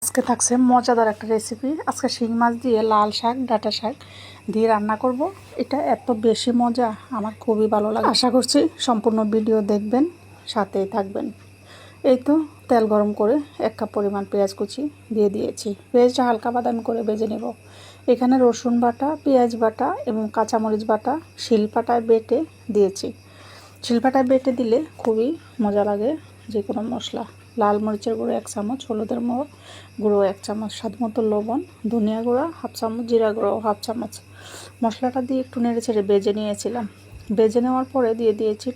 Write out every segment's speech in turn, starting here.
আজকে থাকছে মজাদার একটা রেসিপি। আজকে শিং মাছ দিয়ে লাল শাক ডাঁটা শাক দিয়ে রান্না করব। এটা এত বেশি মজা, আমার খুবই ভালো লাগে। আশা করছি সম্পূর্ণ ভিডিও দেখবেন, সাথেই থাকবেন। এই তো তেল গরম করে 1 কাপ পরিমাণ পেঁয়াজ কুচি দিয়ে দিয়েছি। পেঁয়াজটা হালকা বাদামি করে ভেজে নেব। এখানে রসুন বাটা, পেঁয়াজ বাটা এবং কাঁচামরিচ বাটা শিলপাটায় বেটে দিয়েছি। শিলপাটায় বেটে দিলে খুবই মজা লাগে যে কোনো মশলা। লাল মরিচের গুঁড়ো 1 চামচ, হলুদের গুঁড়ো 1 চামচ, স্বাদ মতো লবণ, ধনিয়া গুঁড়া 1/2 চামচ, জিরা গুঁড়ো 1/2 চামচ। মশলাটা দিয়ে একটু নেড়ে ছেড়ে ভেজে নিয়েছিলাম। ভেজে নেওয়ার পরে দিয়ে দিয়েছি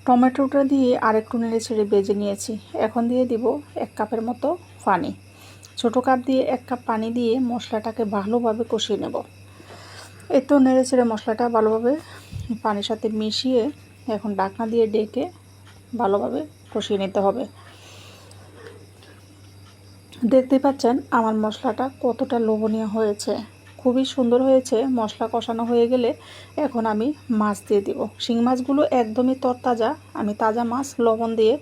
টমেটোটা দিয়ে আরেকটু নেড়ে ছেড়ে ভেজে নিয়েছি। এখন দিয়ে দিব 1 কাপের মতো পানি। ছোটো কাপ দিয়ে 1 কাপ পানি দিয়ে মশলাটাকে ভালোভাবে কষিয়ে নেব। এই তো নেড়ে ছেড়ে মশলাটা ভালোভাবে পানির সাথে মিশিয়ে এখন ঢাকনা দিয়ে ডেকে ভালোভাবে কষিয়ে নিতে হবে। দেখতে পাচ্ছেন আমার মশলাটা কতটা লোভনীয় হয়েছে, খুবই সুন্দর হয়েছে। মশলা কষানো হয়ে গেলে এখন আমি মাছ দিয়ে দিব। শিং মাছগুলো একদমই তরতাজা, আমি তাজা মাছ লবণ দিয়ে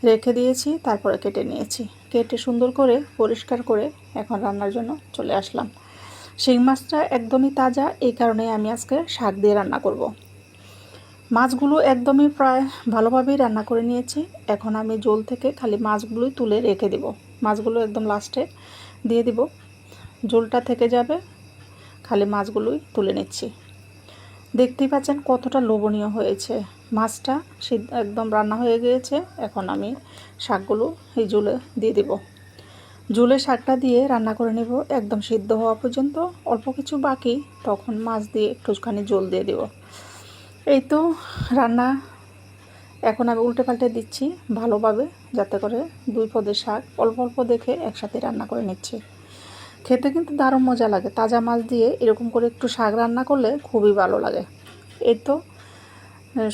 রেখে দিয়েছি, তারপরে কেটে নিয়েছি। কেটে সুন্দর করে পরিষ্কার করে এখন রান্নার জন্য চলে আসলাম। শিং মাছটা একদমই তাজা, এই কারণে আমি আজকে শাক দিয়ে রান্না করব। মাছগুলো একদমই প্রায় ভালোভাবেই রান্না করে নিয়েছি। এখন আমি ঝোল থেকে খালি মাছগুলোই তুলে রেখে দেব। মাছগুলো একদম লাস্টে দিয়ে দিব, ঝোলটা থেকে যাবে, খালি মাছগুলোই তুলে নিচ্ছি। দেখতেই পাচ্ছেন কতটা লোভনীয় হয়েছে। মাছটা একদম রান্না হয়ে গিয়েছে। এখন আমি শাকগুলো এই ঝোলে দিয়ে দিব। ঝোলে শাকটা দিয়ে রান্না করে নেব একদম সিদ্ধ হওয়া পর্যন্ত। অল্প কিছু বাকি, তখন মাছ দিয়ে একটুখানি ঝোল দিয়ে দেব। এই তো রান্না এখন আমি উল্টে পাল্টে দিচ্ছি ভালোভাবে, যাতে করে 2 পদের শাক অল্প অল্প দেখে একসাথে রান্না করে নিচ্ছি। খেতে কিন্তু দারুণ মজা লাগে। তাজা মাছ দিয়ে এরকম করে একটু শাক রান্না করলে খুবই ভালো লাগে। এই তো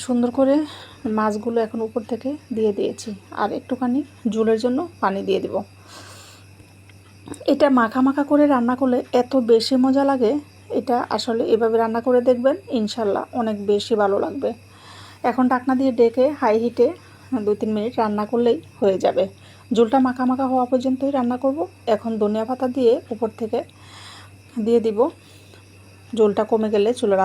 সুন্দর করে মাছগুলো এখন উপর থেকে দিয়ে দিয়েছি, আর একটুখানি ঝোলের জন্য পানি দিয়ে দিব। এটা মাখা মাখা করে রান্না করলে এত বেশি মজা লাগে। এটা আসলে এভাবে রান্না করে দেখবেন, ইনশাল্লাহ অনেক বেশি ভালো লাগবে। এখন ঢাকনা দিয়ে ডেকে হাই হিটে 2-3 মিনিট রান্না করলেই হয়ে যাবে। ঝোলটা মাখা মাখা হওয়া পর্যন্তই রান্না করব। এখন ধনিয়া পাতা দিয়ে উপর থেকে দিয়ে দিব। ঝোলটা কমে গেলে চুলার আঁচ